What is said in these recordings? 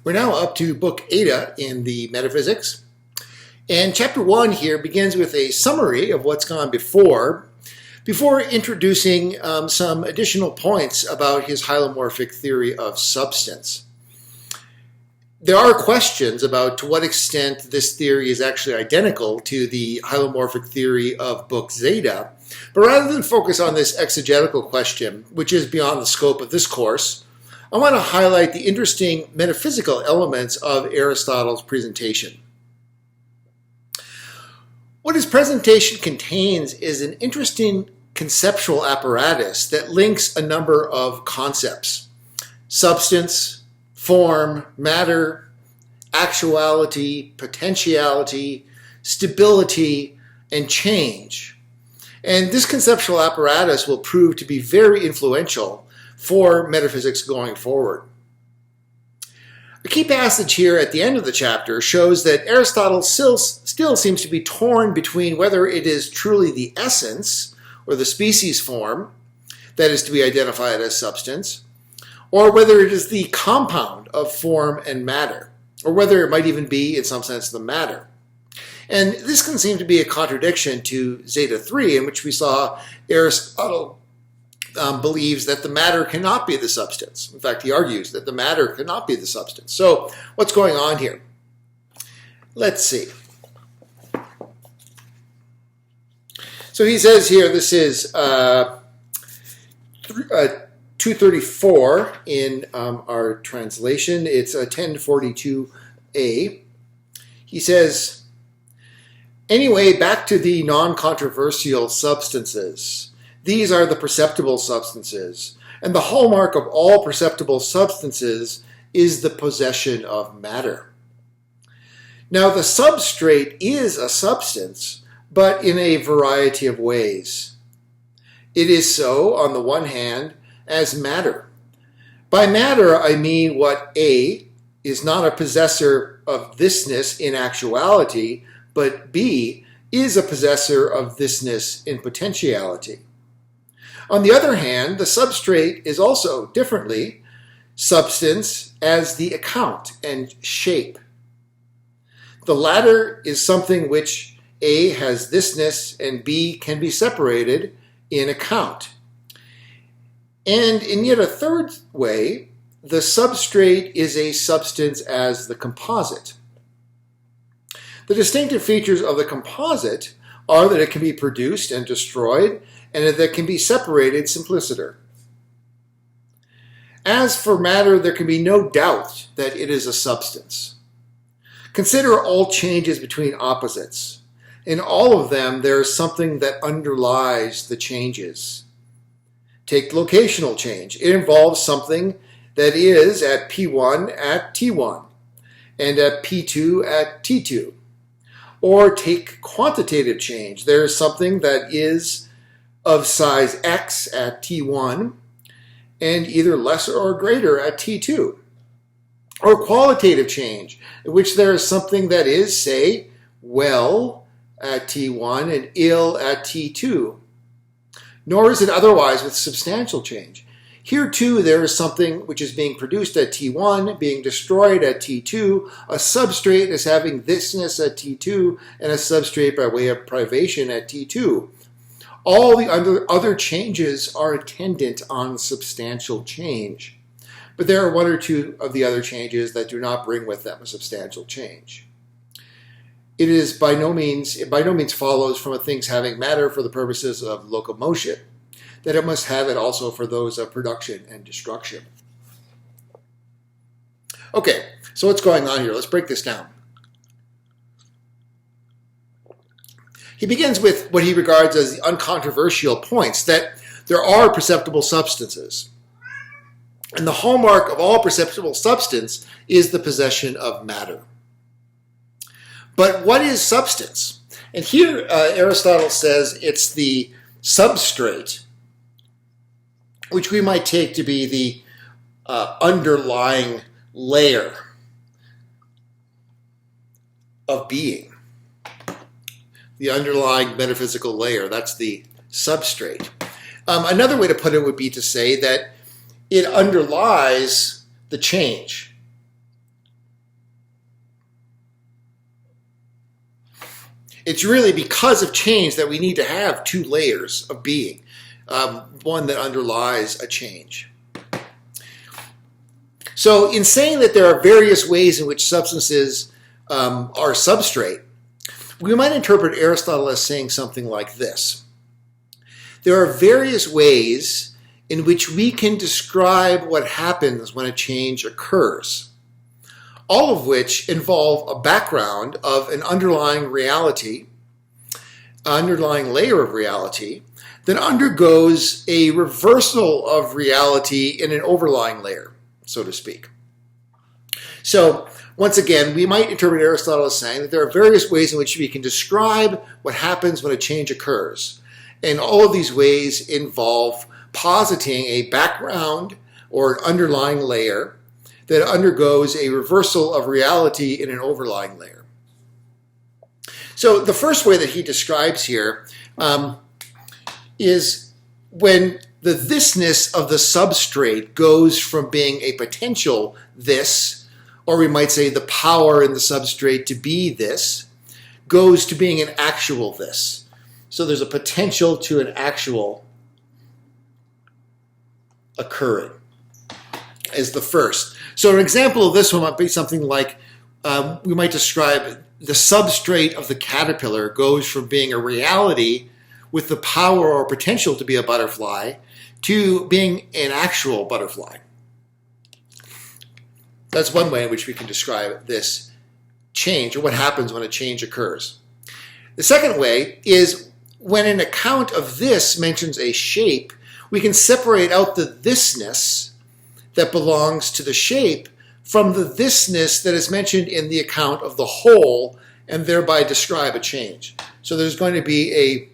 We're now up to Book Eta in the Metaphysics. And Chapter 1 here begins with a summary of what's gone before introducing some additional points about his hylomorphic theory of substance. There are questions about to what extent this theory is actually identical to the hylomorphic theory of Book Zeta, but rather than focus on this exegetical question, which is beyond the scope of this course, I want to highlight the interesting metaphysical elements of Aristotle's presentation. What his presentation contains is an interesting conceptual apparatus that links a number of concepts: substance, form, matter, actuality, potentiality, stability, and change. And this conceptual apparatus will prove to be very influential for metaphysics going forward. A key passage here at the end of the chapter shows that Aristotle still seems to be torn between whether it is truly the essence or the species form that is to be identified as substance, or whether it is the compound of form and matter, or whether it might even be, in some sense, the matter. And this can seem to be a contradiction to Zeta 3, in which we saw Aristotle believes that the matter cannot be the substance. In fact, he argues that the matter cannot be the substance. So what's going on here? Let's see. So he says here, this is 234 in our translation. It's 1042a. He says, anyway, back to the non-controversial substances. These are the perceptible substances, and the hallmark of all perceptible substances is the possession of matter. Now, the substrate is a substance, but in a variety of ways. It is so, on the one hand, as matter. By matter, I mean what A is not a possessor of thisness in actuality, but B is a possessor of thisness in potentiality. On the other hand, the substrate is also, differently, substance as the account and shape. The latter is something which A has thisness and B can be separated in account. And in yet a third way, the substrate is a substance as the composite. The distinctive features of the composite are that it can be produced and destroyed, and that it can be separated simpliciter. As for matter, there can be no doubt that it is a substance. Consider all changes between opposites. In all of them, there is something that underlies the changes. Take locational change. It involves something that is at P1 at T1 and at P2 at T2. Or take quantitative change. There is something that is of size X at T1 and either lesser or greater at T2. Or qualitative change, in which there is something that is, say, well at T1 and ill at T2. Nor is it otherwise with substantial change. Here, too, there is something which is being produced at T1, being destroyed at T2. A substrate is having thisness at T2, and a substrate by way of privation at T2. All the other changes are attendant on substantial change. But there are one or two of the other changes that do not bring with them a substantial change. It is by no means follows from a thing's having matter for the purposes of locomotion, that it must have it also for those of production and destruction. Okay, so what's going on here? Let's break this down. He begins with what he regards as the uncontroversial points, that there are perceptible substances. And the hallmark of all perceptible substance is the possession of matter. But what is substance? And here Aristotle says it's the substrate, which we might take to be the underlying layer of being. The underlying metaphysical layer, that's the substrate. Another way to put it would be to say that it underlies the change. It's really because of change that we need to have two layers of being, one that underlies a change. So in saying that there are various ways in which substances are substrate, we might interpret Aristotle as saying something like this. There are various ways in which we can describe what happens when a change occurs, all of which involve a background of an underlying reality, underlying layer of reality, that undergoes a reversal of reality in an overlying layer, so to speak. So, once again, we might interpret Aristotle as saying that there are various ways in which we can describe what happens when a change occurs. And all of these ways involve positing a background or an underlying layer that undergoes a reversal of reality in an overlying layer. So the first way that he describes here is when the thisness of the substrate goes from being a potential this, or we might say the power in the substrate to be this, goes to being an actual this. So there's a potential to an actual occurring is the first. So an example of this one might be something like, we might describe the substrate of the caterpillar goes from being a reality with the power or potential to be a butterfly to being an actual butterfly. That's one way in which we can describe this change, or what happens when a change occurs. The second way is when an account of this mentions a shape, we can separate out the thisness that belongs to the shape from the thisness that is mentioned in the account of the whole, and thereby describe a change. So there's going to be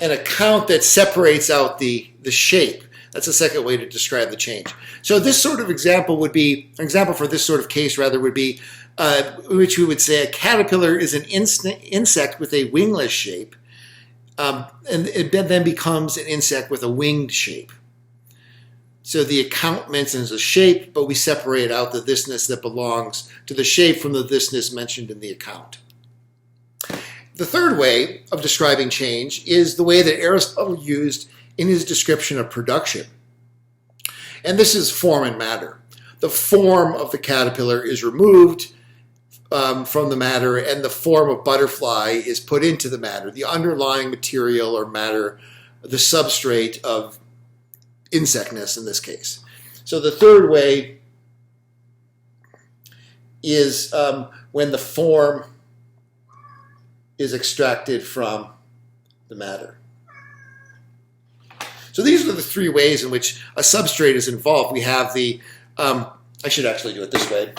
an account that separates out the shape. That's the second way to describe the change. So this sort of example would be, an example for this sort of case rather would be, which we would say a caterpillar is an insect with a wingless shape, and it then becomes an insect with a winged shape. So the account mentions a shape, but we separate out the thisness that belongs to the shape from the thisness mentioned in the account. The third way of describing change is the way that Aristotle used in his description of production. And this is form and matter. The form of the caterpillar is removed from the matter, and the form of butterfly is put into the matter, the underlying material or matter, the substrate of insectness in this case. So the third way is when the form is extracted from the matter. So these are the three ways in which a substrate is involved. We have the, I should actually do it this way.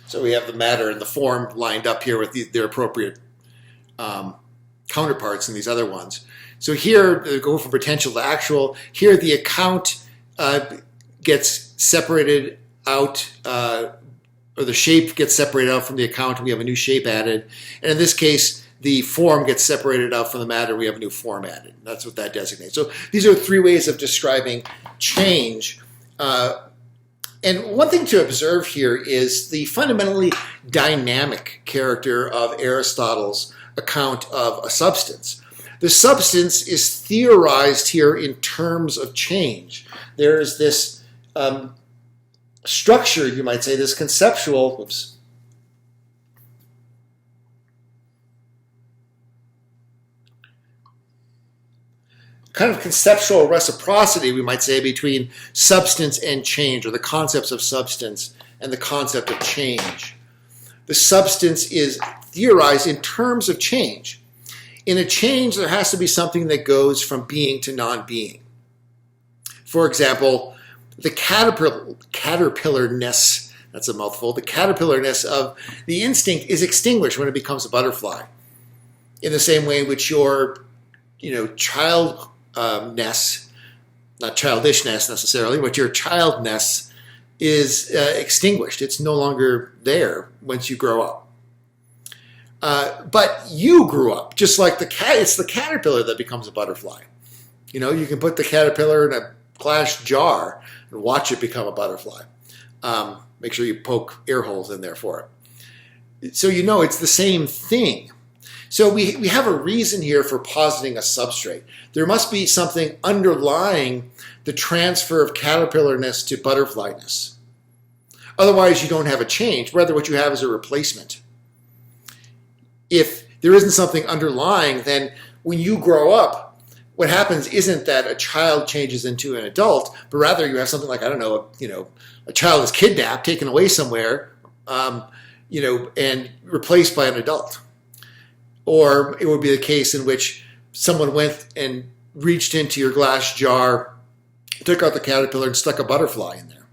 So we have the matter and the form lined up here with their appropriate counterparts in these other ones. So here, they go from potential to actual. Here, the account gets separated out, or the shape gets separated out from the account, and we have a new shape added. And in this case, the form gets separated out from the matter, we have a new form added. That's what that designates. So these are three ways of describing change. And one thing to observe here is the fundamentally dynamic character of Aristotle's account of a substance. The substance is theorized here in terms of change. There is this structure, you might say, this conceptual, kind of conceptual reciprocity, we might say, between substance and change, or the concepts of substance and the concept of change. The substance is theorized in terms of change. In a change, there has to be something that goes from being to non-being. For example, the caterpillarness, that's a mouthful, the caterpillarness of the instinct is extinguished when it becomes a butterfly. In the same way in which your, childness, not childishness necessarily, but your childness is extinguished. It's no longer there once you grow up. But you grew up, just like the cat. It's the caterpillar that becomes a butterfly. You know, you can put the caterpillar in a glass jar and watch it become a butterfly. Make sure you poke ear holes in there for it. So you know it's the same thing. So we have a reason here for positing a substrate. There must be something underlying the transfer of caterpillarness to butterflyness. Otherwise, you don't have a change. Rather, what you have is a replacement. If there isn't something underlying, then when you grow up, what happens isn't that a child changes into an adult, but rather you have something like, I don't know, a child is kidnapped, taken away somewhere, and replaced by an adult. Or it would be the case in which someone went and reached into your glass jar, took out the caterpillar and stuck a butterfly in there.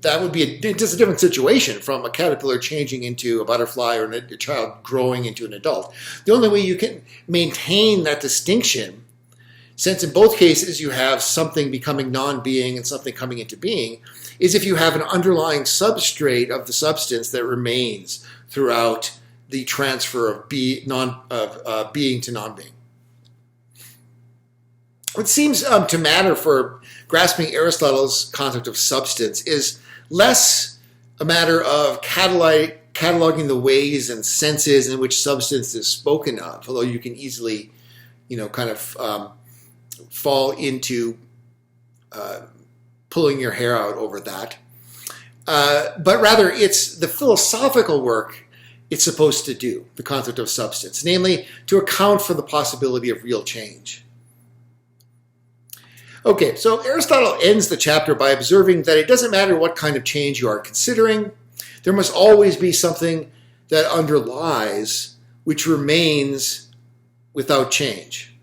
That would be just a different situation from a caterpillar changing into a butterfly or a child growing into an adult. The only way you can maintain that distinction, since in both cases you have something becoming non-being and something coming into being, is if you have an underlying substrate of the substance that remains throughout the transfer of being to non-being. What seems to matter for grasping Aristotle's concept of substance is less a matter of cataloging the ways and senses in which substance is spoken of, although you can easily, fall into pulling your hair out over that. But rather, it's the philosophical work it's supposed to do, the concept of substance, namely to account for the possibility of real change. Okay, so Aristotle ends the chapter by observing that it doesn't matter what kind of change you are considering, there must always be something that underlies which remains without change.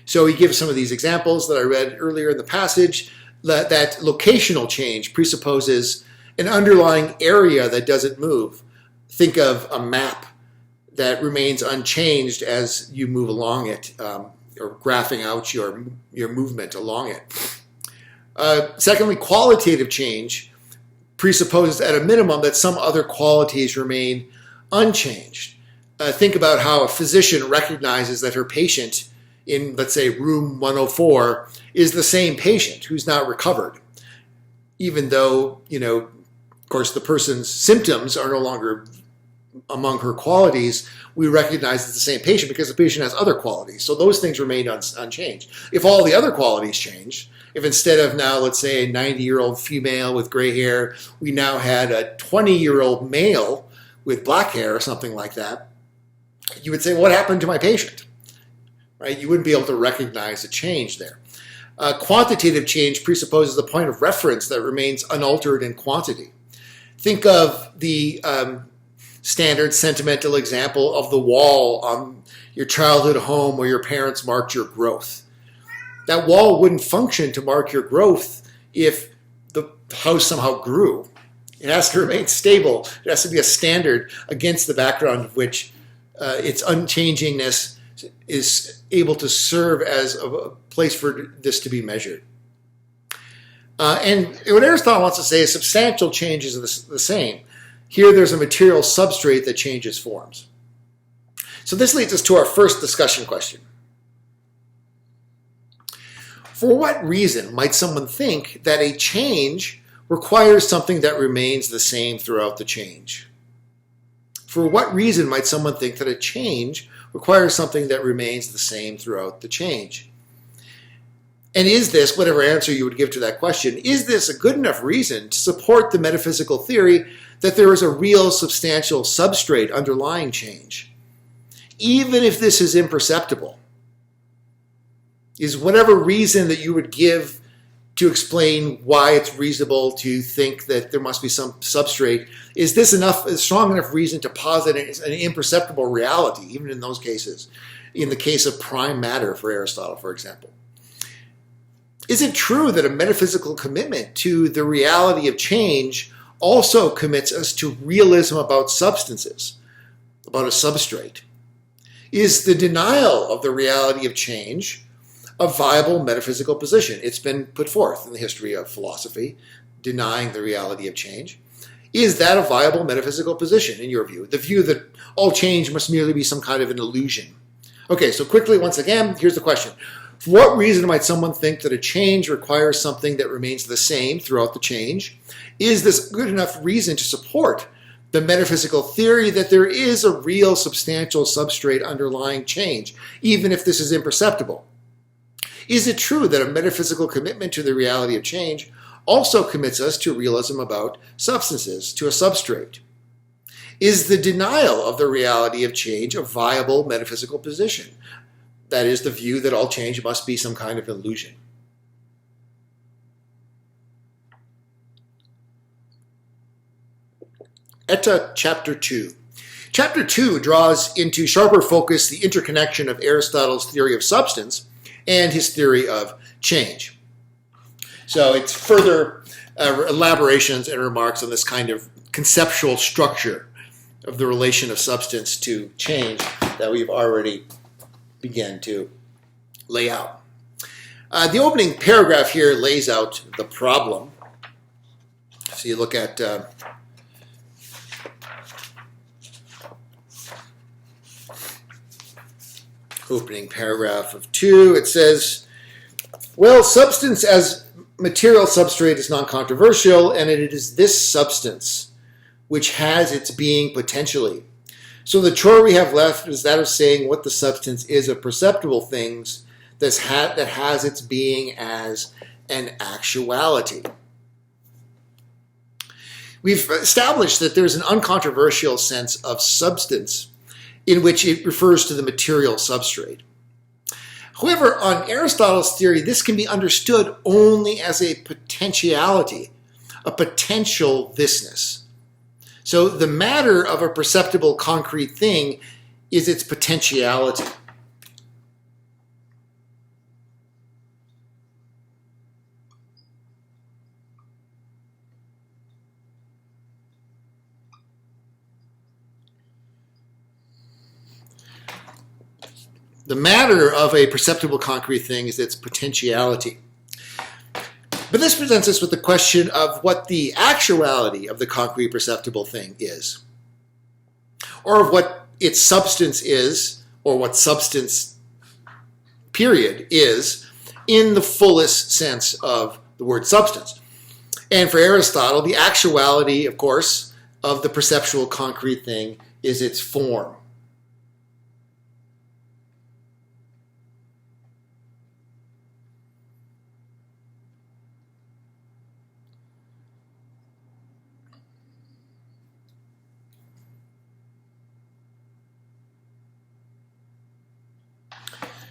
So he gives some of these examples that I read earlier in the passage, that locational change presupposes an underlying area that doesn't move. Think of a map that remains unchanged as you move along it, or graphing out your movement along it. Secondly, qualitative change presupposes at a minimum that some other qualities remain unchanged. Think about how a physician recognizes that her patient in, let's say, room 104 is the same patient who's not recovered, even though, of course, the person's symptoms are no longer among her qualities. We recognize it's the same patient because the patient has other qualities. So those things remained unchanged. If all the other qualities changed, if instead of now, let's say, a 90-year-old female with gray hair, we now had a 20-year-old male with black hair or something like that, you would say, what happened to my patient? Right? You wouldn't be able to recognize a change there. Quantitative change presupposes a point of reference that remains unaltered in quantity. Think of the standard sentimental example of the wall on your childhood home where your parents marked your growth. That wall wouldn't function to mark your growth if the house somehow grew. It has to remain stable. It has to be a standard against the background of which its unchangingness is able to serve as a place for this to be measured. And what Aristotle wants to say is substantial changes are the same. Here there's a material substrate that changes forms. So this leads us to our first discussion question. For what reason might someone think that a change requires something that remains the same throughout the change? For what reason might someone think that a change requires something that remains the same throughout the change? And is this, whatever answer you would give to that question, is this a good enough reason to support the metaphysical theory that there is a real substantial substrate underlying change, even if this is imperceptible? Is whatever reason that you would give to explain why it's reasonable to think that there must be some substrate, is this a strong enough reason to posit an imperceptible reality, even in those cases, in the case of prime matter for Aristotle, for example? Is it true that a metaphysical commitment to the reality of change also commits us to realism about substances, about a substrate? Is the denial of the reality of change a viable metaphysical position? It's been put forth in the history of philosophy, denying the reality of change. Is that a viable metaphysical position in your view? The view that all change must merely be some kind of an illusion. Okay, so quickly, once again, here's the question. For what reason might someone think that a change requires something that remains the same throughout the change? Is this good enough reason to support the metaphysical theory that there is a real substantial substrate underlying change, even if this is imperceptible? Is it true that a metaphysical commitment to the reality of change also commits us to realism about substances, to a substrate? Is the denial of the reality of change a viable metaphysical position? That is, the view that all change must be some kind of illusion. Eta Chapter 2. Chapter 2 draws into sharper focus the interconnection of Aristotle's theory of substance and his theory of change. So it's further elaborations and remarks on this kind of conceptual structure of the relation of substance to change that we've already begun to lay out. The opening paragraph here lays out the problem. So you look at opening paragraph of 2. It says, well, substance as material substrate is non-controversial, and it is this substance which has its being potentially. So the chore we have left is that of saying what the substance is of perceptible things that has its being as an actuality. We've established that there's an uncontroversial sense of substance in which it refers to the material substrate. However, on Aristotle's theory, this can be understood only as a potentiality, a potential thisness. So the matter of a perceptible concrete thing is its potentiality. The matter of a perceptible concrete thing is its potentiality. But this presents us with the question of what the actuality of the concrete perceptible thing is, or of what its substance is, or what substance, period, is, in the fullest sense of the word substance. And for Aristotle, the actuality, of course, of the perceptual concrete thing is its form.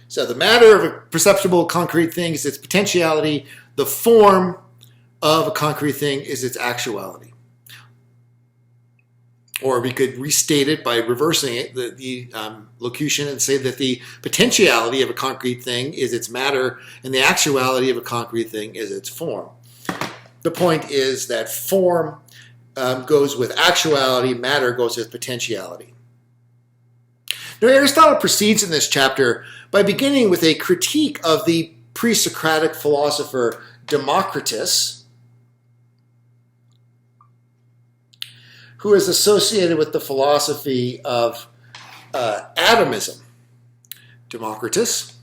So the matter of a perceptible concrete thing is its potentiality. The form of a concrete thing is its actuality. Or we could restate it by reversing it, the locution, and say that the potentiality of a concrete thing is its matter, and the actuality of a concrete thing is its form. The point is that form goes with actuality, matter goes with potentiality. Now, Aristotle proceeds in this chapter by beginning with a critique of the pre-Socratic philosopher Democritus, who is associated with the philosophy of atomism. Democritus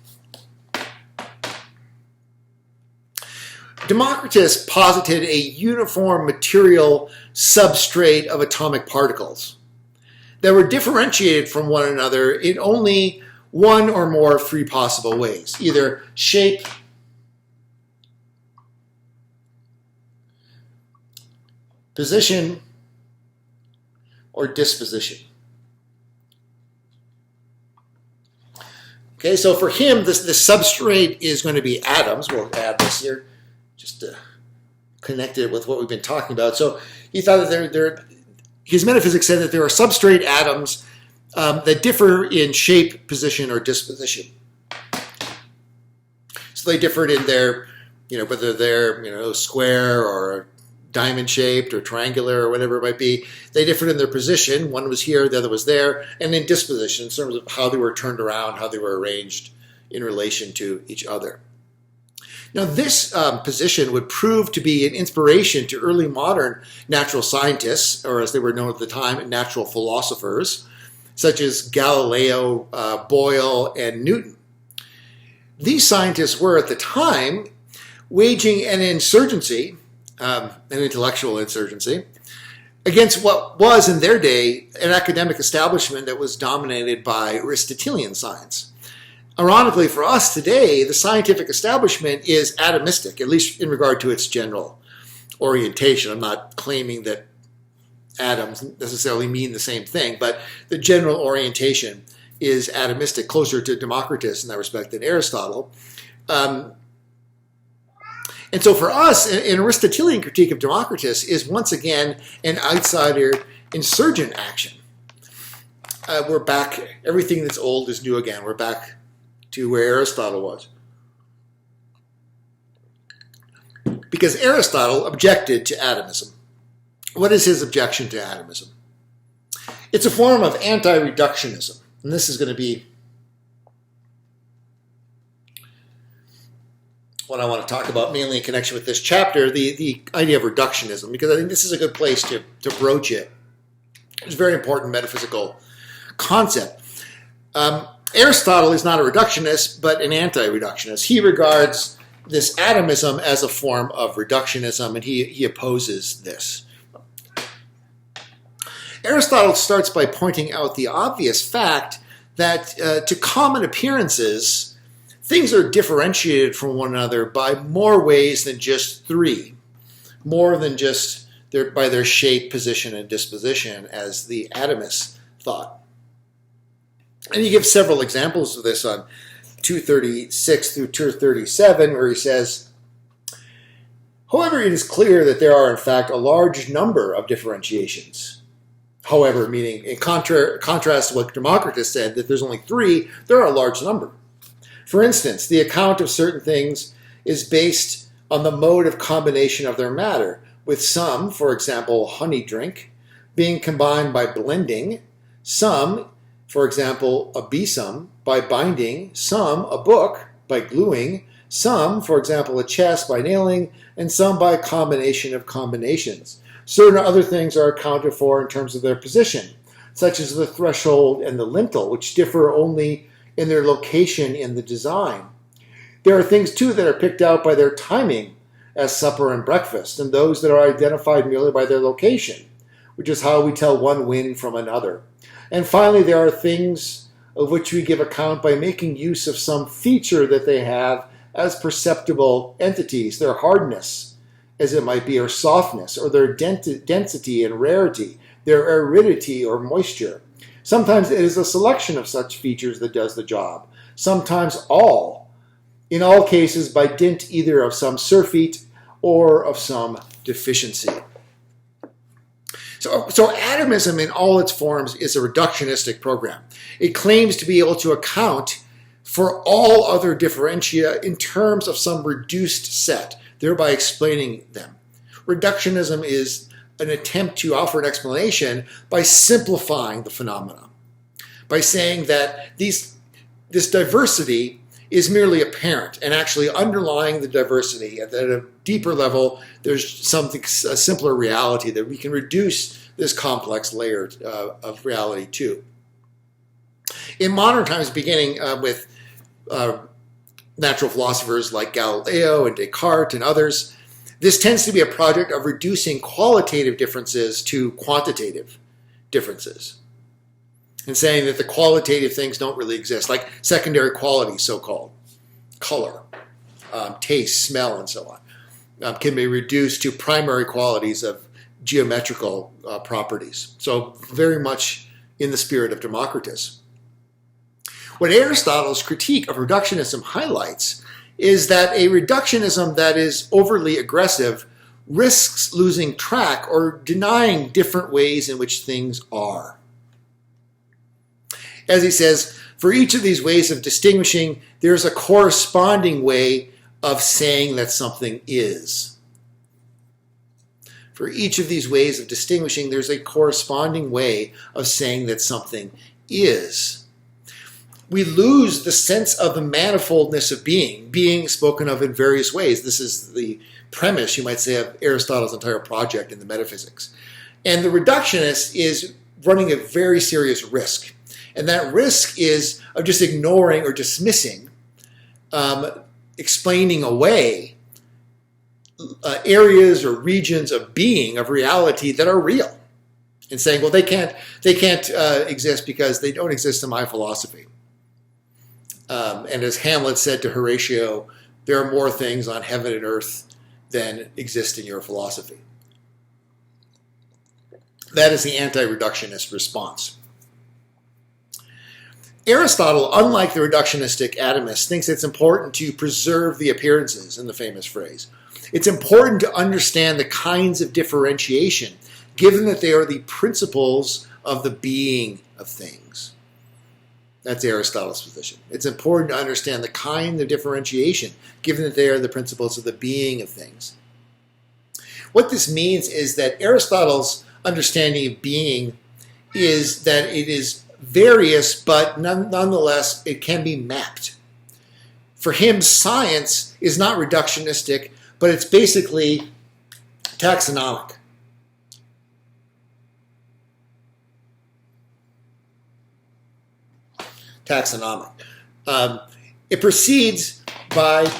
posited a uniform material substrate of atomic particles that were differentiated from one another in only one or more of three possible ways, either shape, position, or disposition. Okay, so for him, this substrate is going to be atoms. We'll add this here just to connect it with what we've been talking about. So he thought that his metaphysics said that there are substrate atoms that differ in shape, position, or disposition. So they differed in their, whether they're, square or diamond-shaped or triangular or whatever it might be. They differed in their position. One was here, the other was there, and in disposition, in terms of how they were turned around, how they were arranged in relation to each other. Now, this position would prove to be an inspiration to early modern natural scientists, or as they were known at the time, natural philosophers, such as Galileo, Boyle, and Newton. These scientists were, at the time, waging an insurgency, an intellectual insurgency, against what was, in their day, an academic establishment that was dominated by Aristotelian science. Ironically, for us today, the scientific establishment is atomistic, at least in regard to its general orientation. I'm not claiming that atoms necessarily mean the same thing, but the general orientation is atomistic, closer to Democritus in that respect than Aristotle. And so for us, an Aristotelian critique of Democritus is once again an outsider insurgent action. We're back, everything that's old is new again. We're back to where Aristotle was. Because Aristotle objected to atomism. What is his objection to atomism? It's a form of anti-reductionism. And this is going to be what I want to talk about mainly in connection with this chapter, the idea of reductionism, because I think this is a good place to broach it. It's a very important metaphysical concept. Aristotle is not a reductionist, but an anti-reductionist. He regards this atomism as a form of reductionism, and he opposes this. Aristotle starts by pointing out the obvious fact that to common appearances, things are differentiated from one another by more ways than just three, more than just by their shape, position, and disposition, as the atomists thought. And he gives several examples of this on 236 through 237, where he says, however, it is clear that there are, in fact, a large number of differentiations. However, meaning in contrast to what Democritus said, that there's only three, there are a large number. For instance, the account of certain things is based on the mode of combination of their matter, with some, for example, honey drink, being combined by blending, some, for example, a besom, by binding, some, a book, by gluing, some, for example, a chest, by nailing, and some by a combination of combinations. Certain other things are accounted for in terms of their position, such as the threshold and the lintel, which differ only in their location in the design. There are things, too, that are picked out by their timing, as supper and breakfast, and those that are identified merely by their location, which is how we tell one wind from another. And finally, there are things of which we give account by making use of some feature that they have as perceptible entities, their hardness, as it might be, or softness, or their density and rarity, their aridity or moisture. Sometimes it is a selection of such features that does the job. Sometimes all. In all cases, by dint either of some surfeit or of some deficiency. So atomism in all its forms is a reductionistic program. It claims to be able to account for all other differentia in terms of some reduced set, thereby explaining them. Reductionism is an attempt to offer an explanation by simplifying the phenomena, by saying that this diversity is merely apparent, and actually underlying the diversity at a deeper level, there's something, a simpler reality that we can reduce this complex layer of reality to. In modern times, beginning with natural philosophers like Galileo and Descartes and others, this tends to be a project of reducing qualitative differences to quantitative differences, and saying that the qualitative things don't really exist, like secondary qualities, so-called, color, taste, smell, and so on, can be reduced to primary qualities of geometrical properties. So very much in the spirit of Democritus. What Aristotle's critique of reductionism highlights is that a reductionism that is overly aggressive risks losing track or denying different ways in which things are. As he says, for each of these ways of distinguishing, there's a corresponding way of saying that something is. For each of these ways of distinguishing, there's a corresponding way of saying that something is. we lose the sense of the manifoldness of being spoken of in various ways. This is the premise, you might say, of Aristotle's entire project in the Metaphysics. And the reductionist is running a very serious risk. And that risk is of just ignoring or dismissing, explaining away areas or regions of being, of reality that are real. And saying, well, they can't exist because they don't exist in my philosophy. And as Hamlet said to Horatio, there are more things on heaven and earth than exist in your philosophy. That is the anti-reductionist response. Aristotle, unlike the reductionistic atomist, thinks it's important to preserve the appearances, in the famous phrase. It's important to understand the kinds of differentiation, given that they are the principles of the being of things. That's Aristotle's position. It's important to understand the kind of differentiation, given that they are the principles of the being of things. What this means is that Aristotle's understanding of being is that it is various, but nonetheless it can be mapped. For him, science is not reductionistic, but it's basically taxonomic. It proceeds by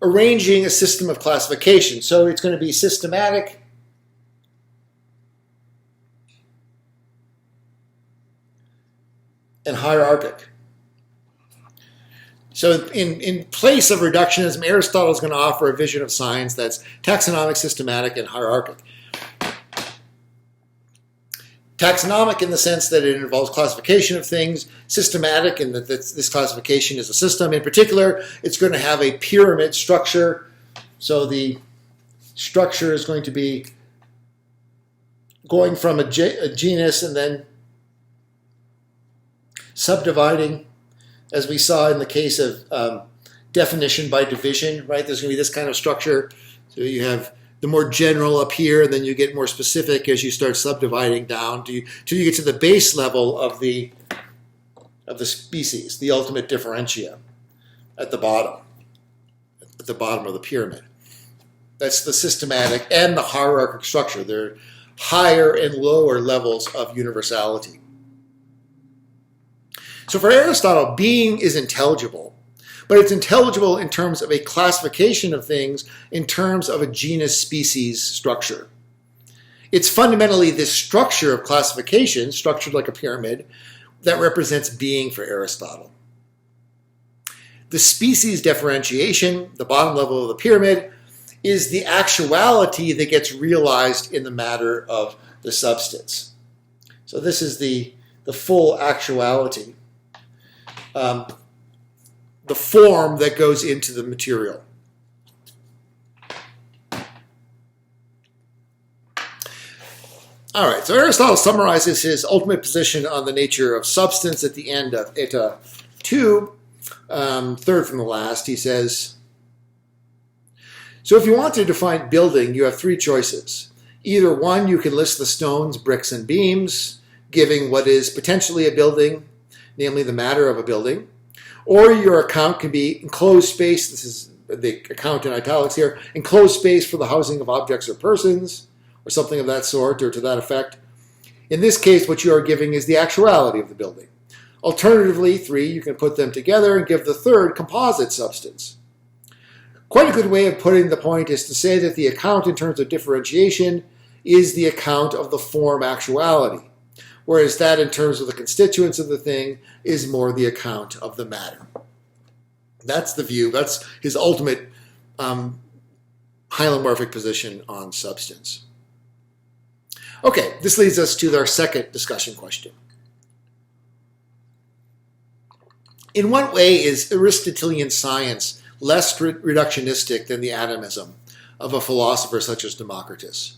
arranging a system of classification. So it's going to be systematic, and hierarchic. So in place of reductionism, Aristotle is going to offer a vision of science that's taxonomic, systematic, and hierarchic. Taxonomic in the sense that it involves classification of things, systematic in that this classification is a system. In particular, it's going to have a pyramid structure. So the structure is going to be going from a genus and then subdividing, as we saw in the case of definition by division, right? There's going to be this kind of structure. So you have the more general up here, and then you get more specific as you start subdividing down till you get to the base level of the species, the ultimate differentia at the bottom of the pyramid. That's the systematic and the hierarchic structure. They're higher and lower levels of universality. So for Aristotle, being is intelligible, but it's intelligible in terms of a classification of things, in terms of a genus-species structure. It's fundamentally this structure of classification, structured like a pyramid, that represents being for Aristotle. The species differentiation, the bottom level of the pyramid, is the actuality that gets realized in the matter of the substance. So this is the full actuality. The form that goes into the material. All right, so Aristotle summarizes his ultimate position on the nature of substance at the end of Eta 2, third from the last. He says, so if you want to define building, you have three choices. Either one, you can list the stones, bricks, and beams, giving what is potentially a building, namely the matter of a building. Or your account can be enclosed space, this is the account in italics here, enclosed space for the housing of objects or persons, or something of that sort, or to that effect. In this case, what you are giving is the actuality of the building. Alternatively, three, you can put them together and give the third composite substance. Quite a good way of putting the point is to say that the account in terms of differentiation is the account of the form actuality, whereas that in terms of the constituents of the thing is more the account of the matter. That's the view. That's his ultimate hylomorphic position on substance. Okay, this leads us to our second discussion question. In what way is Aristotelian science less reductionistic than the atomism of a philosopher such as Democritus?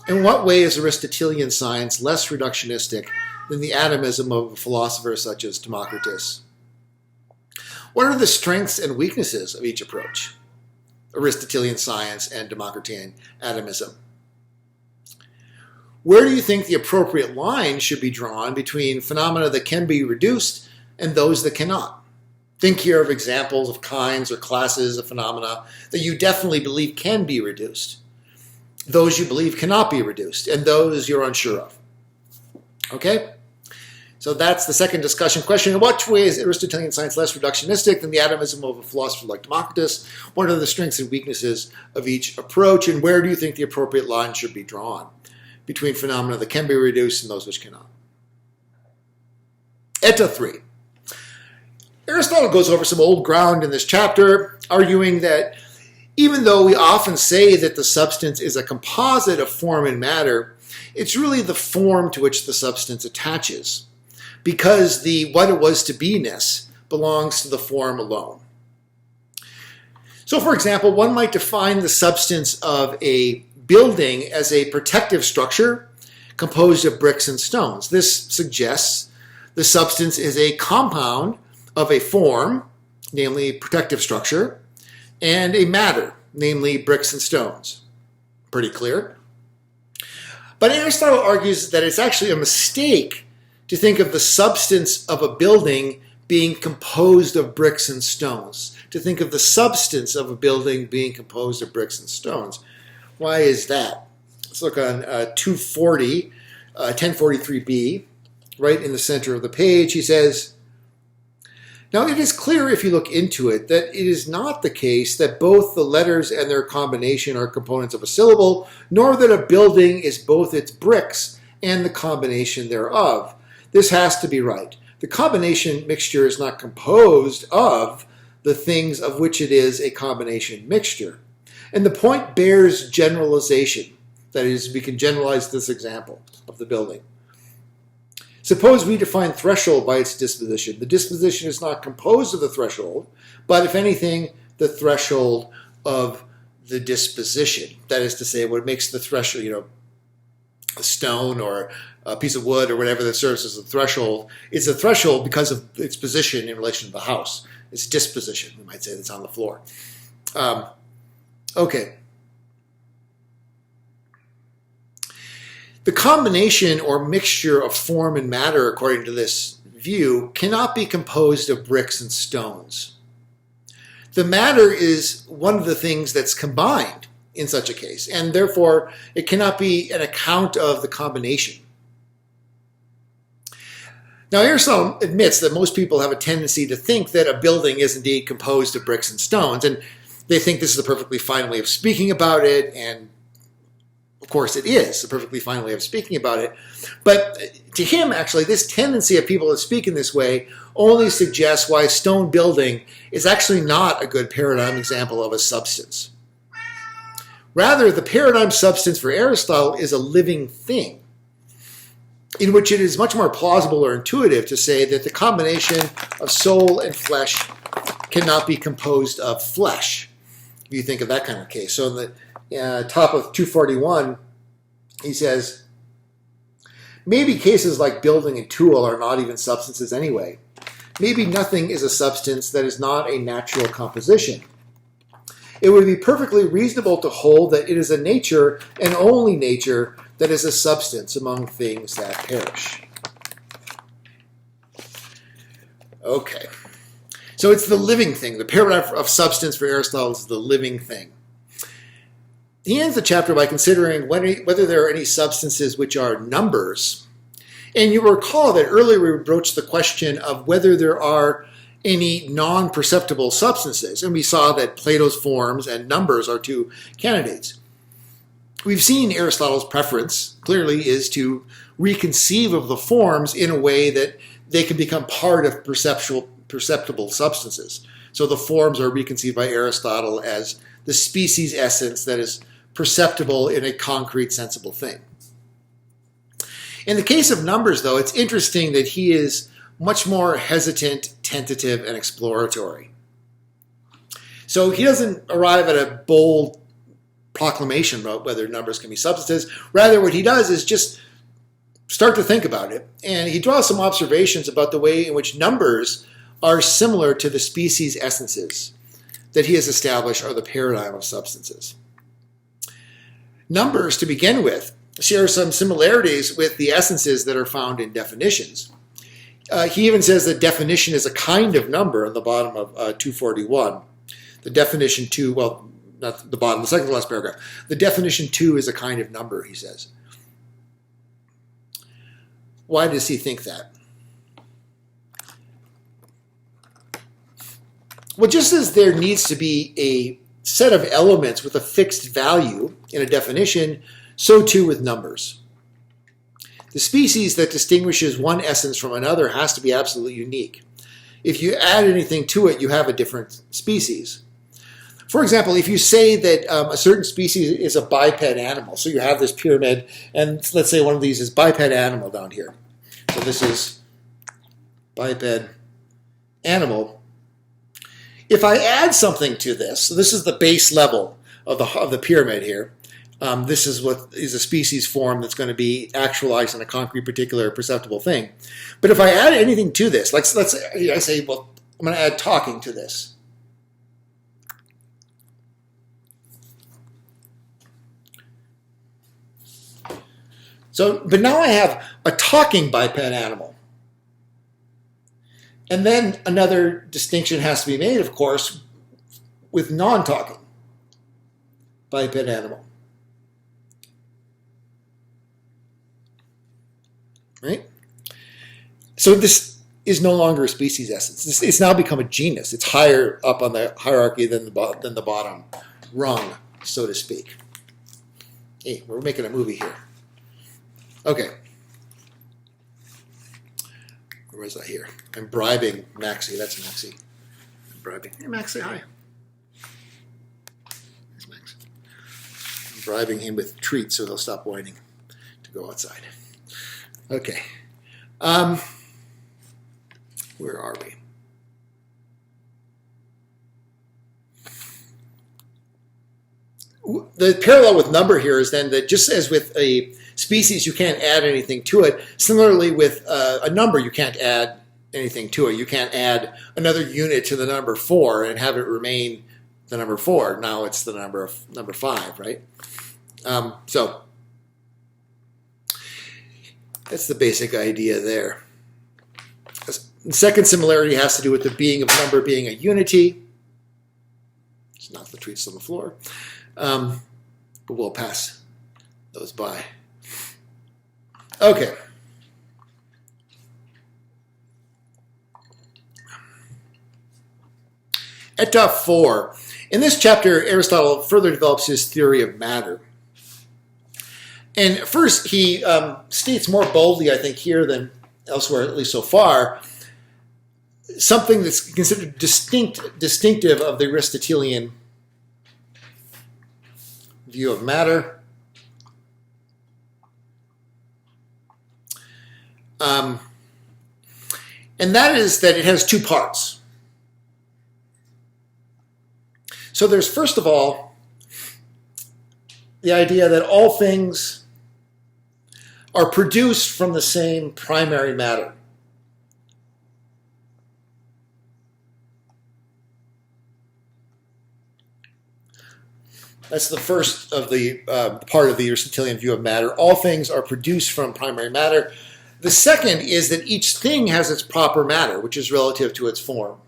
In what way is Aristotelian science less reductionistic than the atomism of a philosopher such as Democritus? What are the strengths and weaknesses of each approach, Aristotelian science and Democritean atomism? Where do you think the appropriate line should be drawn between phenomena that can be reduced and those that cannot. Think here of examples of kinds or classes of phenomena that you definitely believe can be reduced, those you believe cannot be reduced, and those you're unsure of. Okay? So that's the second discussion question. In what way is Aristotelian science less reductionistic than the atomism of a philosopher like Democritus? What are the strengths and weaknesses of each approach, and where do you think the appropriate line should be drawn between phenomena that can be reduced and those which cannot? Eta 3. Aristotle goes over some old ground in this chapter, arguing that even though we often say that the substance is a composite of form and matter, it's really the form to which the substance attaches, because the what it was to be-ness belongs to the form alone. So, for example, one might define the substance of a building as a protective structure composed of bricks and stones. This suggests the substance is a compound of a form, namely protective structure, and a matter, namely bricks and stones. Pretty clear. But Aristotle argues that it's actually a mistake to think of the substance of a building being composed of bricks and stones, to think of the substance of a building being composed of bricks and stones. Why is that? Let's look on 240, 1043b, right in the center of the page. He says, now it is clear if you look into it that it is not the case that both the letters and their combination are components of a syllable, nor that a building is both its bricks and the combination thereof. This has to be right. The combination mixture is not composed of the things of which it is a combination mixture. And the point bears generalization. That is, we can generalize this example of the building. Suppose we define threshold by its disposition. The disposition is not composed of the threshold, but if anything, the threshold of the disposition. That is to say, what makes the threshold, a stone or a piece of wood or whatever that serves as a threshold, is a threshold because of its position in relation to the house. Its disposition, we might say, that's on the floor. Okay. The combination or mixture of form and matter, according to this view, cannot be composed of bricks and stones. The matter is one of the things that's combined in such a case, and therefore it cannot be an account of the combination. Now, Aristotle admits that most people have a tendency to think that a building is indeed composed of bricks and stones, and they think this is a perfectly fine way of speaking about it, and of course it is a perfectly fine way of speaking about it. But to him, actually, this tendency of people to speak in this way only suggests why a stone building is actually not a good paradigm example of a substance. Rather, the paradigm substance for Aristotle is a living thing, in which it is much more plausible or intuitive to say that the combination of soul and flesh cannot be composed of flesh, if you think of that kind of case. So in the top of 241, he says, maybe cases like building and tool are not even substances anyway. Maybe nothing is a substance that is not a natural composition. It would be perfectly reasonable to hold that it is a nature, and only nature, that is a substance among things that perish. Okay. So it's the living thing. The paradigm of substance for Aristotle is the living thing. He ends the chapter by considering whether there are any substances which are numbers. And you recall that earlier we broached the question of whether there are any non-perceptible substances. And we saw that Plato's forms and numbers are two candidates. We've seen Aristotle's preference, clearly, is to reconceive of the forms in a way that they can become part of perceptible substances. So the forms are reconceived by Aristotle as the species essence that is perceptible in a concrete, sensible thing. In the case of numbers, though, it's interesting that he is much more hesitant, tentative, and exploratory. So he doesn't arrive at a bold proclamation about whether numbers can be substances. Rather, what he does is just start to think about it. And he draws some observations about the way in which numbers are similar to the species essences that he has established are the paradigm of substances. Numbers, to begin with, share some similarities with the essences that are found in definitions. He even says that definition is a kind of number on the bottom of 241. The definition 2, well, not the bottom, the second to last paragraph. The definition 2 is a kind of number, he says. Why does he think that? Well, just as there needs to be a set of elements with a fixed value in a definition, so too with numbers. The species that distinguishes one essence from another has to be absolutely unique. If you add anything to it, you have a different species. For example, if you say that a certain species is a biped animal, so you have this pyramid, and let's say one of these is biped animal down here. So this is biped animal. If I add something to this, so this is the base level of the pyramid here. This is what is a species form that's going to be actualized in a concrete, particular, perceptible thing. But if I add anything to this, let's I say, well, I'm going to add talking to this. So, but now I have a talking biped animal. And then another distinction has to be made, of course, with non-talking biped animal. Right? So this is no longer a species essence. It's now become a genus. It's higher up on the hierarchy than the bottom rung, so to speak. Hey, we're making a movie here. Okay. Where was I here? I'm bribing Maxie. That's Maxie. I'm bribing. Hey, Maxie, hi. There's Max. I'm bribing him with treats so he'll stop whining to go outside. Okay. Where are we? The parallel with number here is then that just as with a species you can't add anything to it, similarly with a number you can't add anything to it. You can't add another unit to the number 4 and have it remain the number 4. Now it's the number 5, right? So that's the basic idea there. The second similarity has to do with the being of number being a unity. It's not the treats on the floor. But we'll pass those by. Okay. At top 4, in this chapter, Aristotle further develops his theory of matter. And first, he states more boldly, I think, here than elsewhere, at least so far, something that's considered distinctive of the Aristotelian view of matter. And that is that it has 2 parts. So there's, first of all, the idea that all things are produced from the same primary matter. That's the first of the part of the Aristotelian view of matter. All things are produced from primary matter. The second is that each thing has its proper matter, which is relative to its form.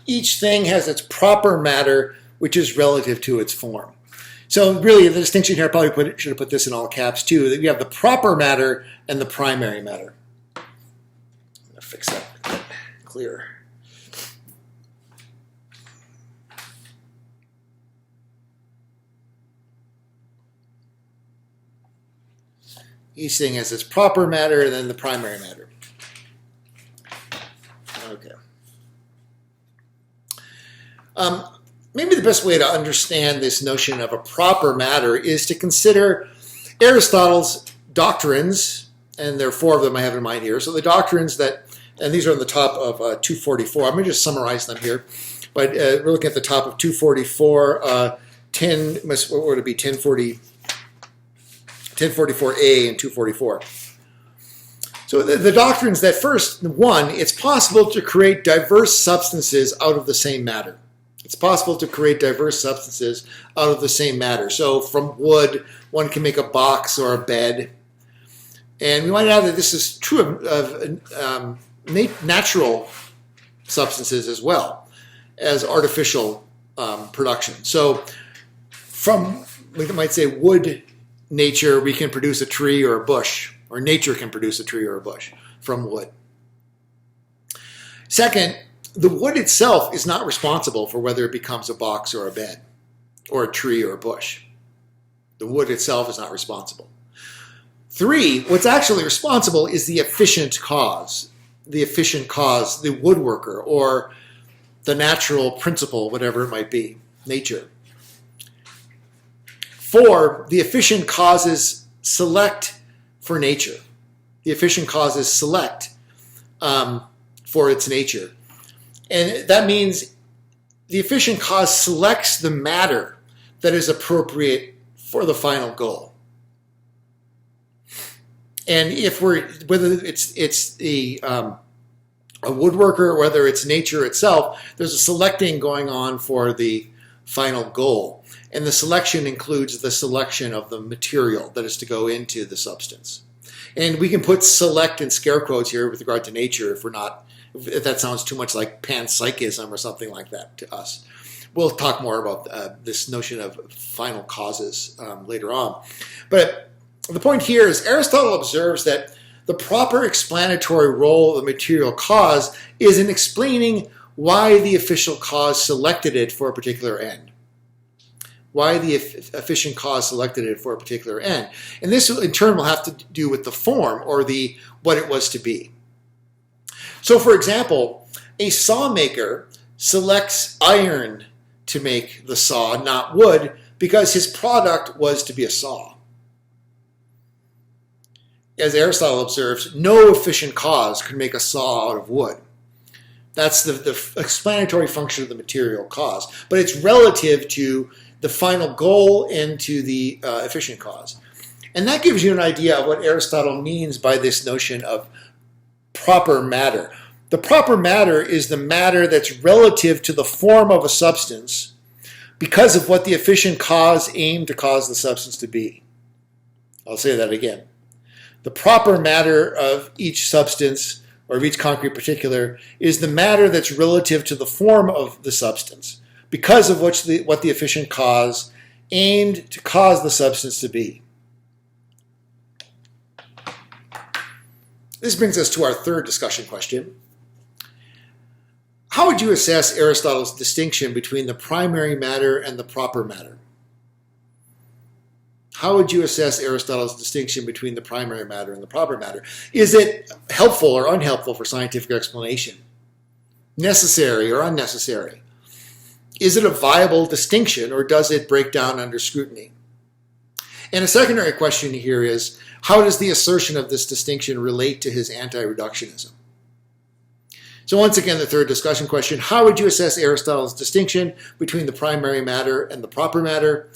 Each thing has its proper matter, which is relative to its form. So really, the distinction here, I probably should have put this in all caps too, that you have the proper matter and the primary matter. I'm going to fix that clearer. Each thing has its proper matter and then the primary matter. Okay. Maybe the best way to understand this notion of a proper matter is to consider Aristotle's doctrines, and there are 4 of them I have in mind here. So the doctrines that, and these are on the top of 244. I'm going to just summarize them here. But we're looking at the top of 244, what would it be, 1040, 1044A and 244. So the doctrines that first, one, it's possible to create diverse substances out of the same matter. It's possible to create diverse substances out of the same matter. So from wood, one can make a box or a bed. And we might add that this is true of natural substances as well as artificial production. So from, we might say, wood nature, we can produce a tree or a bush, or nature can produce a tree or a bush from wood. Second, the wood itself is not responsible for whether it becomes a box or a bed, or a tree or a bush. The wood itself is not responsible. Three, what's actually responsible is the efficient cause. The efficient cause, the woodworker, or the natural principle, whatever it might be, nature. Four, the efficient causes select for nature. The efficient causes select for its nature. And that means the efficient cause selects the matter that is appropriate for the final goal. And if whether it's a woodworker, whether it's nature itself, there's a selecting going on for the final goal. And the selection includes the selection of the material that is to go into the substance. And we can put select in scare quotes here with regard to nature if that sounds too much like panpsychism or something like that to us. We'll talk more about this notion of final causes later on. But the point here is Aristotle observes that the proper explanatory role of the material cause is in explaining why the official cause selected it for a particular end. Why the efficient cause selected it for a particular end. And this in turn will have to do with the form or what it was to be. So for example, a saw maker selects iron to make the saw, not wood, because his product was to be a saw. As Aristotle observes, no efficient cause could make a saw out of wood. That's the explanatory function of the material cause. But it's relative to the final goal and to the efficient cause. And that gives you an idea of what Aristotle means by this notion of proper matter. The proper matter is the matter that's relative to the form of a substance because of what the efficient cause aimed to cause the substance to be. I'll say that again. The proper matter of each substance or of each concrete particular is the matter that's relative to the form of the substance because of what the efficient cause aimed to cause the substance to be. This brings us to our third discussion question. How would you assess Aristotle's distinction between the primary matter and the proper matter? How would you assess Aristotle's distinction between the primary matter and the proper matter? Is it helpful or unhelpful for scientific explanation? Necessary or unnecessary? Is it a viable distinction or does it break down under scrutiny? And a secondary question here is, how does the assertion of this distinction relate to his anti-reductionism? So once again, the third discussion question, how would you assess Aristotle's distinction between the primary matter and the proper matter?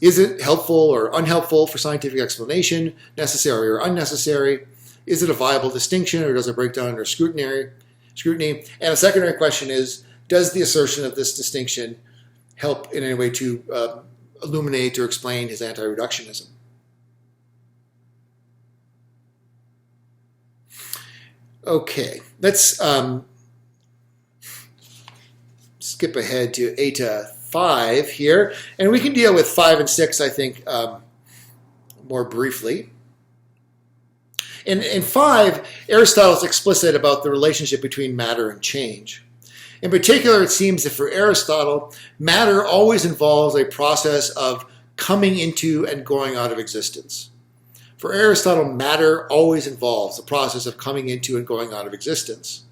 Is it helpful or unhelpful for scientific explanation, necessary or unnecessary? Is it a viable distinction or does it break down under scrutiny? And a secondary question is, does the assertion of this distinction help in any way to illuminate or explain his anti-reductionism? Okay, let's skip ahead to Eta 5 here, and we can deal with 5 and 6, I think, more briefly. In 5, Aristotle is explicit about the relationship between matter and change. In particular, it seems that for Aristotle, matter always involves a process of coming into and going out of existence. For Aristotle, matter always involves the process of coming into and going out of existence.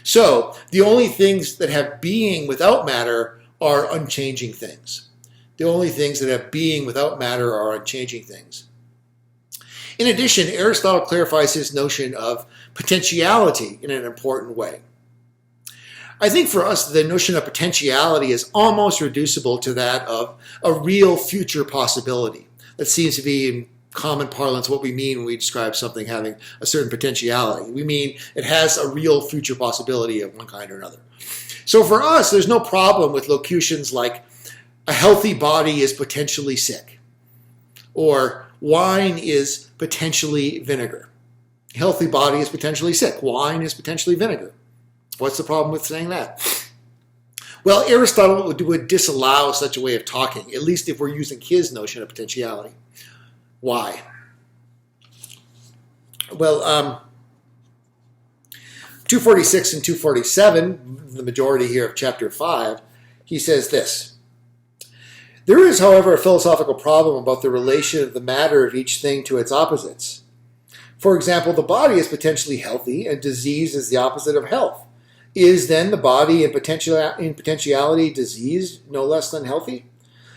So, the only things that have being without matter are unchanging things. The only things that have being without matter are unchanging things. In addition, Aristotle clarifies his notion of potentiality in an important way. I think for us, the notion of potentiality is almost reducible to that of a real future possibility that seems to be common parlance what we mean when we describe something having a certain potentiality. We mean it has a real future possibility of one kind or another. So for us, there's no problem with locutions like a healthy body is potentially sick, or wine is potentially vinegar. A healthy body is potentially sick. Wine is potentially vinegar. What's the problem with saying that? Well, Aristotle would disallow such a way of talking, at least if we're using his notion of potentiality. Why? Well, 246 and 247, the majority here of chapter 5, he says this. There is, however, a philosophical problem about the relation of the matter of each thing to its opposites. For example, the body is potentially healthy, and disease is the opposite of health. Is then the body in potentiality diseased no less than healthy?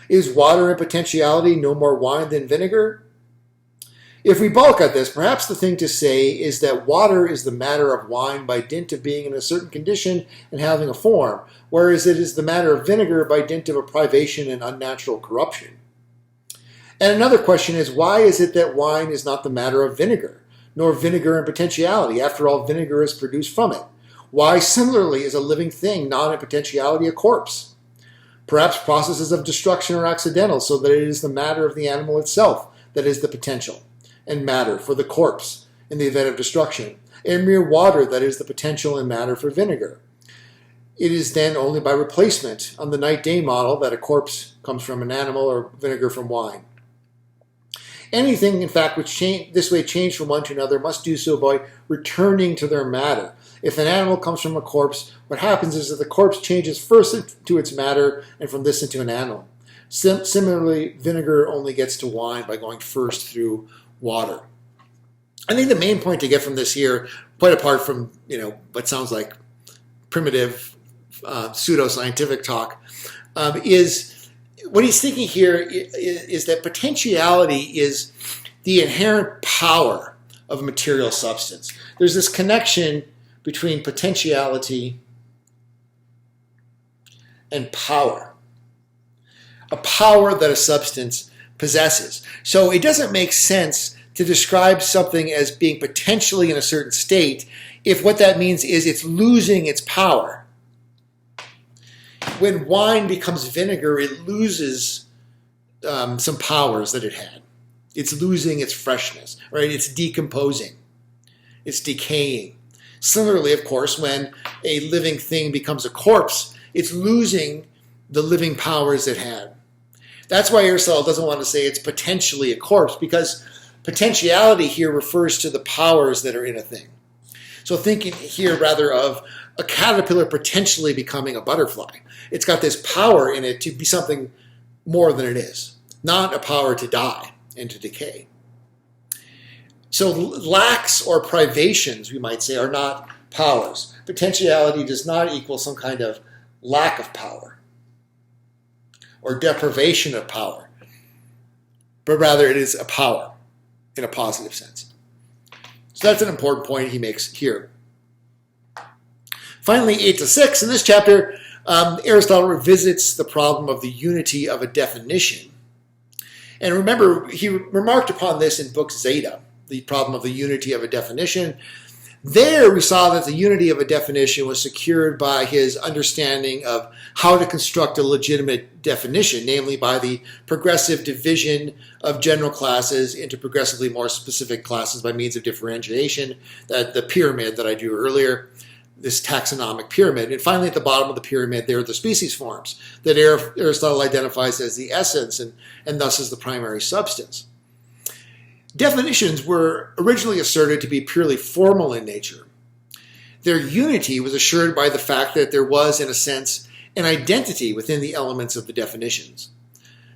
Is water in potentiality no more wine than vinegar? If we balk at this, perhaps the thing to say is that water is the matter of wine by dint of being in a certain condition and having a form, whereas it is the matter of vinegar by dint of a privation and unnatural corruption. And another question is, why is it that wine is not the matter of vinegar, nor vinegar in potentiality? After all, vinegar is produced from it. Why, similarly, is a living thing not in potentiality a corpse? Perhaps processes of destruction are accidental, so that it is the matter of the animal itself that is the potential and matter for the corpse in the event of destruction, and mere water that is the potential and matter for vinegar. It is then only by replacement on the night-day model that a corpse comes from an animal or vinegar from wine. Anything, in fact, which this way change from one to another must do so by returning to their matter. If an animal comes from a corpse, what happens is that the corpse changes first into its matter and from this into an animal. Similarly, vinegar only gets to wine by going first through water. I think the main point to get from this here, quite apart from what sounds like primitive pseudo-scientific talk, is what he's thinking here is that potentiality is the inherent power of a material substance. There's this connection between potentiality and power. A power that a substance possesses. So it doesn't make sense to describe something as being potentially in a certain state if what that means is it's losing its power. When wine becomes vinegar, it loses some powers that it had. It's losing its freshness, right? It's decomposing. It's decaying. Similarly, of course, when a living thing becomes a corpse, it's losing the living powers it had. That's why Aristotle doesn't want to say it's potentially a corpse, because potentiality here refers to the powers that are in a thing. So thinking here rather of a caterpillar potentially becoming a butterfly. It's got this power in it to be something more than it is, not a power to die and to decay. So lacks or privations, we might say, are not powers. Potentiality does not equal some kind of lack of power or deprivation of power, but rather it is a power in a positive sense. So that's an important point he makes here. Finally, 8-6, in this chapter, Aristotle revisits the problem of the unity of a definition. And remember, he remarked upon this in book Zeta, the problem of the unity of a definition. There we saw that the unity of a definition was secured by his understanding of how to construct a legitimate definition, namely by the progressive division of general classes into progressively more specific classes by means of differentiation, the pyramid that I drew earlier, this taxonomic pyramid. And finally, at the bottom of the pyramid, there are the species forms that Aristotle identifies as the essence and thus as the primary substance. Definitions were originally asserted to be purely formal in nature. Their unity was assured by the fact that there was, in a sense, an identity within the elements of the definitions.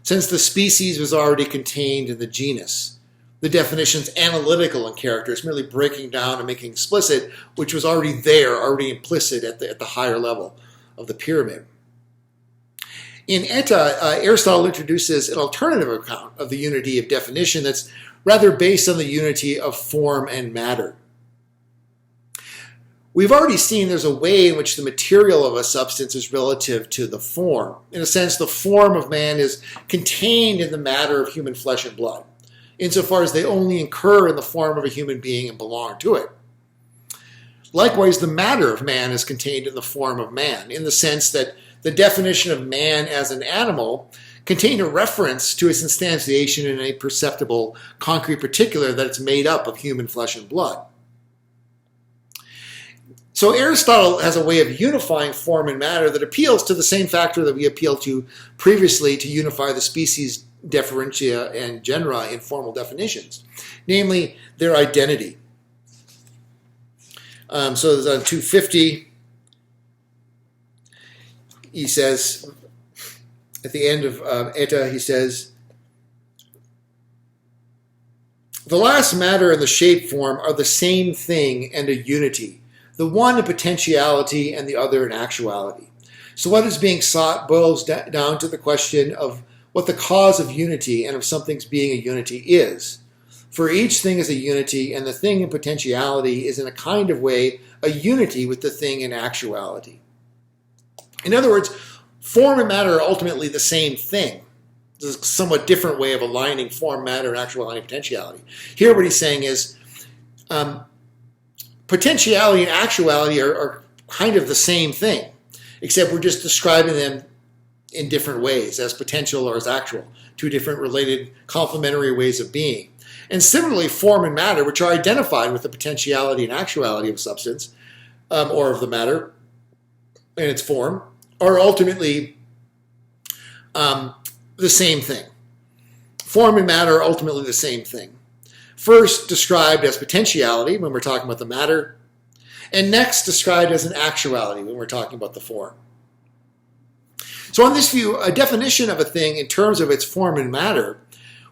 Since the species was already contained in the genus, the definition's analytical in character, it's merely breaking down and making explicit, which was already there, already implicit at the higher level of the pyramid. In Aristotle introduces an alternative account of the unity of definition that's rather based on the unity of form and matter. We've already seen there's a way in which the material of a substance is relative to the form. In a sense, the form of man is contained in the matter of human flesh and blood. insofar as they only occur in the form of a human being and belong to it. Likewise, the matter of man is contained in the form of man, in the sense that the definition of man as an animal contained a reference to its instantiation in a perceptible, concrete particular that it's made up of human flesh and blood. So Aristotle has a way of unifying form and matter that appeals to the same factor that we appealed to previously to unify the species differentia and genera in formal definitions, namely their identity. So there's on 250, he says, at the end of Eta, he says, the last matter and the shape form are the same thing and a unity, the one in potentiality and the other in actuality. So what is being sought boils down to the question of what the cause of unity and of something's being a unity is. For each thing is a unity, and the thing in potentiality is in a kind of way a unity with the thing in actuality. In other words, form and matter are ultimately the same thing. This is a somewhat different way of aligning form, matter, and actuality and potentiality. Here what he's saying is potentiality and actuality are kind of the same thing, except we're just describing them in different ways, as potential or as actual, two different related complementary ways of being. And similarly, form and matter, which are identified with the potentiality and actuality of substance, or of the matter in its form, are ultimately the same thing. Form and matter are ultimately the same thing. First described as potentiality when we're talking about the matter, and next described as an actuality when we're talking about the form. So on this view, a definition of a thing in terms of its form and matter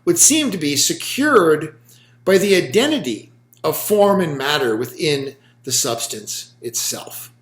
would seem to be secured by the identity of form and matter within the substance itself.